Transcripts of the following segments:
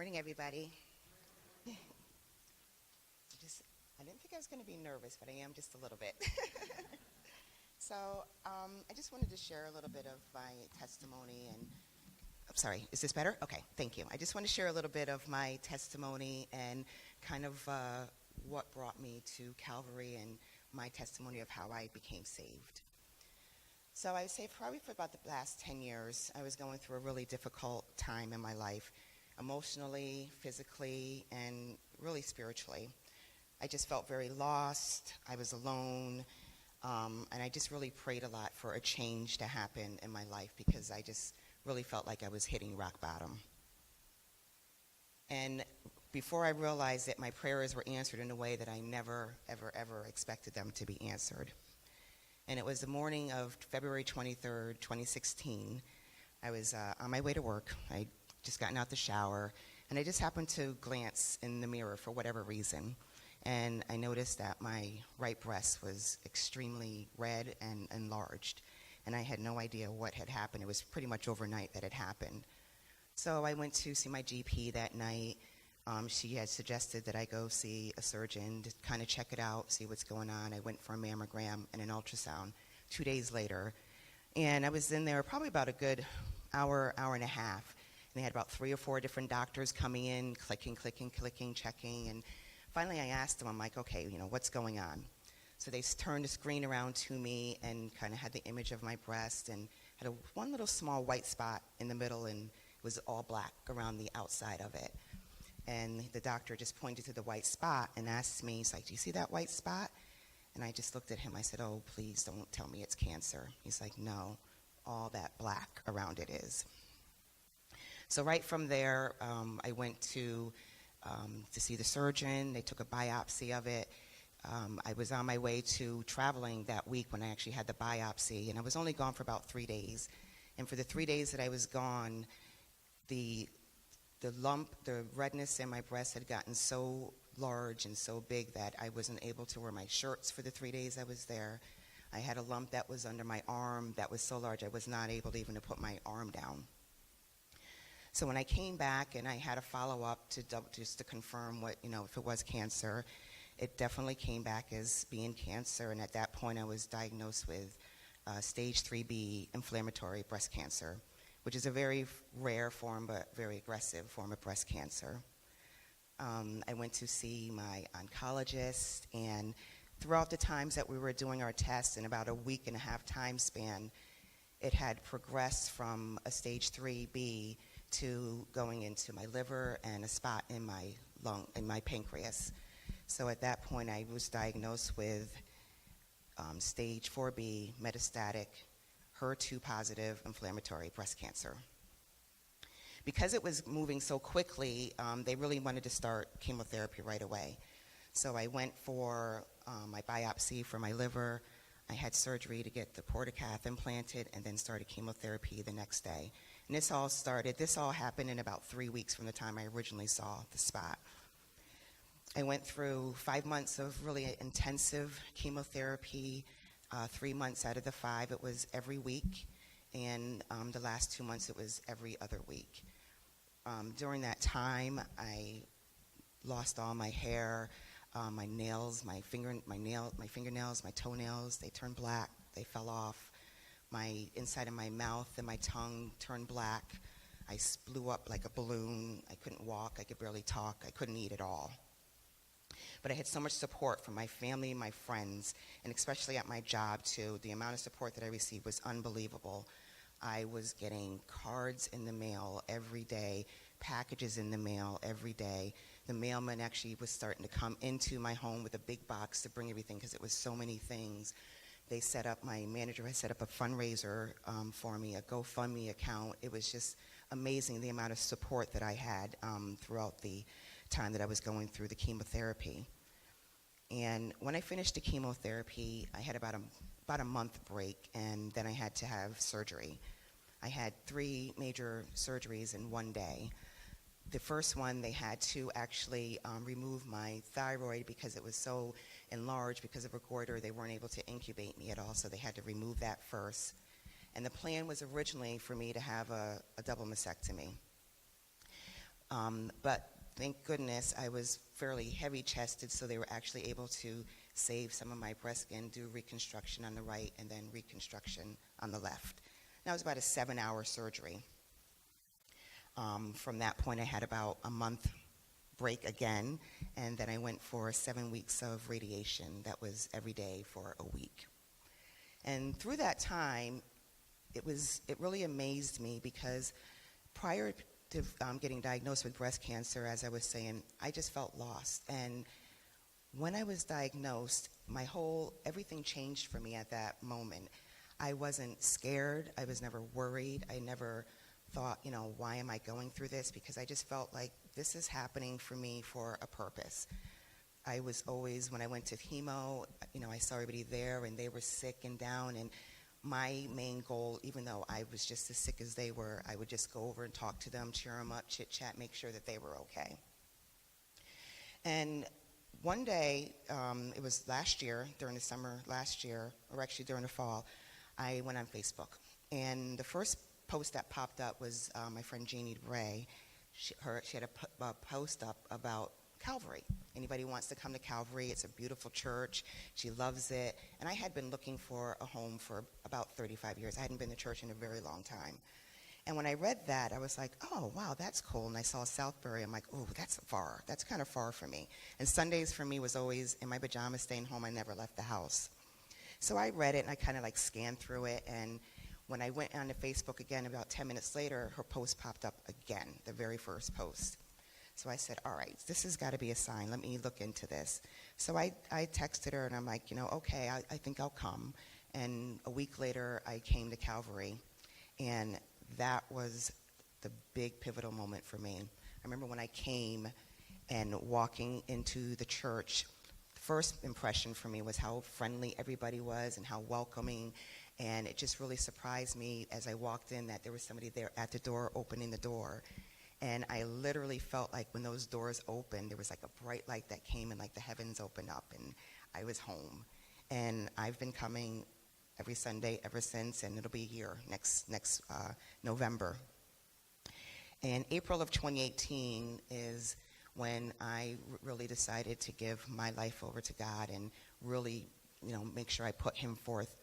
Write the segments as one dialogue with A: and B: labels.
A: morning, everybody. I didn't think I was going to be nervous, but I am just a little bit. I just wanted to share a little bit of my testimony and sorry, is this better? Okay, thank you. I just want to share a little bit of my testimony and kind of what brought me to Calvary and my testimony of how I became saved. So I would say probably for about the last 10 years, I was going through a really difficult time in my life, emotionally, physically, and really spiritually. I just felt very lost. I was alone. And I just really prayed a lot for a change to happen in my life because I just really felt like I was hitting rock bottom. And before I realized it, my prayers were answered in a way that I never, ever, ever expected them to be answered. And it was the morning of February 23rd, 2016. I was on my way to work. I'd just gotten out the shower, and I just happened to glance in the mirror for whatever reason. And I noticed that my right breast was extremely red and enlarged. And I had no idea what had happened. It was pretty much overnight that it happened. So I went to see my GP that night. She had suggested that I go see a surgeon to kind of check it out, see what's going on. I went for a mammogram and an ultrasound 2 days later. And I was in there probably about a good hour and a half. And they had about 3 or 4 different doctors coming in, clicking, checking. And finally I asked them, I'm like, okay, what's going on? So they turned the screen around to me and kind of had the image of my breast and had one little small white spot in the middle, and it was all black around the outside of it. And the doctor just pointed to the white spot and asked me, he's like, do you see that white spot? And I just looked at him. I said, oh, please don't tell me it's cancer. He's like, no, all that black around it is. So right from there, I went to see the surgeon. They took a biopsy of it. I was on my way to traveling that week when I actually had the biopsy, and I was only gone for about 3 days. And for the 3 days that I was gone, the redness in my breast had gotten so large and so big that I wasn't able to wear my shirts for the 3 days I was there. I had a lump that was under my arm that was so large I was not able even to put my arm down. So when I came back and I had a follow-up just to confirm if it was cancer, it definitely came back as being cancer. And at that point, I was diagnosed with stage 3B inflammatory breast cancer, which is a very rare form but very aggressive form of breast cancer. I went to see my oncologist, and throughout the times that we were doing our tests, in about a week and a half time span, it had progressed from a stage 3B to going into my liver and a spot in my lung, in my pancreas. So at that point, I was diagnosed with stage 4B metastatic HER2 positive inflammatory breast cancer. Because it was moving so quickly, they really wanted to start chemotherapy right away. So I went for my biopsy for my liver. I had surgery to get the portacath implanted and then started chemotherapy the next day. And this all happened in about 3 weeks from the time I originally saw the spot. I went through 5 months of really intensive chemotherapy. 3 months out of the 5, it was every week. And the last 2 months, it was every other week. During that time, I lost all my hair, my nails, my fingernails, my toenails, they turned black, they fell off. My inside of my mouth and my tongue turned black. I blew up like a balloon. I couldn't walk. I could barely talk. I couldn't eat at all. But I had so much support from my family, my friends, and especially at my job, too. The amount of support that I received was unbelievable. I was getting cards in the mail every day, packages in the mail every day. The mailman actually was starting to come into my home with a big box to bring everything because it was so many things. My manager had set up a fundraiser for me, a GoFundMe account. It was just amazing the amount of support that I had throughout the time that I was going through the chemotherapy. And when I finished the chemotherapy, I had about a month break, and then I had to have surgery. I had 3 major surgeries in one day. The first one, they had to actually remove my thyroid because it was so enlarged because of a goiter. They weren't able to incubate me at all, so they had to remove that first. And the plan was originally for me to have a double mastectomy. But thank goodness I was fairly heavy-chested, so they were actually able to save some of my breast skin, do reconstruction on the right, and then reconstruction on the left. That was about a 7-hour surgery. From that point, I had about a month break again, and then I went for 7 weeks of radiation. That was every day for a week. And through that time, it really amazed me because prior to getting diagnosed with breast cancer, as I was saying, I just felt lost. And when I was diagnosed, everything changed for me at that moment. I wasn't scared. I was never worried. I never thought, why am I going through this? Because I just felt like this is happening for me for a purpose. I was always, when I went to chemo, I saw everybody there and they were sick and down, and my main goal, even though I was just as sick as they were, I would just go over and talk to them, cheer them up, chit-chat, make sure that they were okay. And one day, it was last year, during the summer last year, or actually during the fall, I went on Facebook. And the first post that popped up was my friend Jeannie Bray. She had a post up about Calvary. Anybody wants to come to Calvary? It's a beautiful church. She loves it. And I had been looking for a home for about 35 years. I hadn't been to church in a very long time. And when I read that, I was like, oh, wow, that's cool. And I saw Southbury. I'm like, oh, that's far. That's kind of far for me. And Sundays for me was always in my pajamas, staying home. I never left the house. So I read it, and I kind of scanned through it. And when I went onto Facebook again, about 10 minutes later, her post popped up again, the very first post. So I said, all right, this has got to be a sign. Let me look into this. So I texted her, and I'm like, okay, I think I'll come. And a week later, I came to Calvary, and that was the big pivotal moment for me. I remember when I came and walking into the church, the first impression for me was how friendly everybody was and how welcoming. And it just really surprised me as I walked in that there was somebody there at the door opening the door. And I literally felt like when those doors opened, there was like a bright light that came and like the heavens opened up, and I was home. And I've been coming every Sunday ever since, and it'll be here next November. And April of 2018 is when I really decided to give my life over to God and really, make sure I put him forth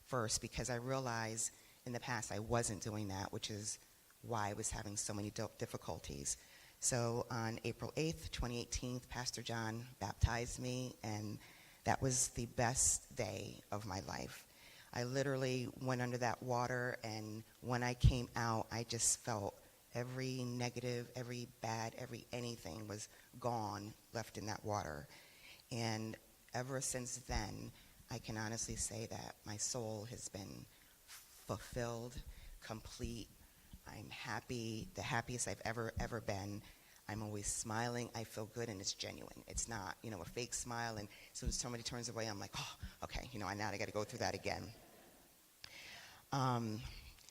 A: first, because I realized in the past I wasn't doing that, which is why I was having so many difficulties. So on April 8th, 2018, Pastor John baptized me, and that was the best day of my life. I literally went under that water, and when I came out, I just felt every negative, every bad, every anything was gone, left in that water. And ever since then, I can honestly say that my soul has been fulfilled, complete. I'm happy, the happiest I've ever been. I'm always smiling. I feel good, and it's genuine. It's not, a fake smile, and as soon as somebody turns away, I'm like, oh, okay, now I got to go through that again.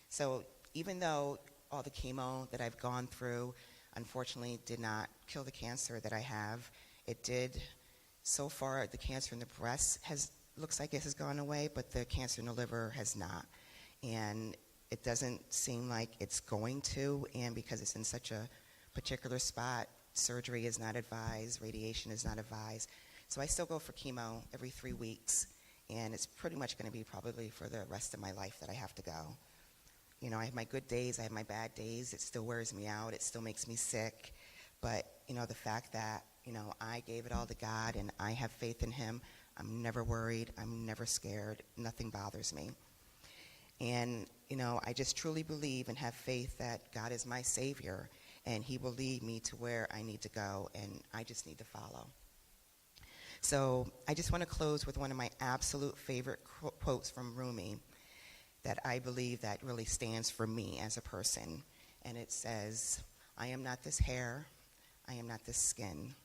A: So even though all the chemo that I've gone through, unfortunately, did not kill the cancer that I have, it did. So far, the cancer in the breast looks like it has gone away, but the cancer in the liver has not. And it doesn't seem like it's going to, and because it's in such a particular spot, surgery is not advised, radiation is not advised. So I still go for chemo every 3 weeks, and it's pretty much going to be probably for the rest of my life that I have to go. I have my good days, I have my bad days. It still wears me out, it still makes me sick. But, the fact that, I gave it all to God and I have faith in him, I'm never worried, I'm never scared, nothing bothers me. And, I just truly believe and have faith that God is my Savior, and he will lead me to where I need to go, and I just need to follow. So I just want to close with one of my absolute favorite quotes from Rumi that I believe that really stands for me as a person. And it says, I am not this hair, I am not this skin,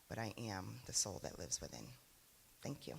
A: but I am the soul that lives within. Thank you.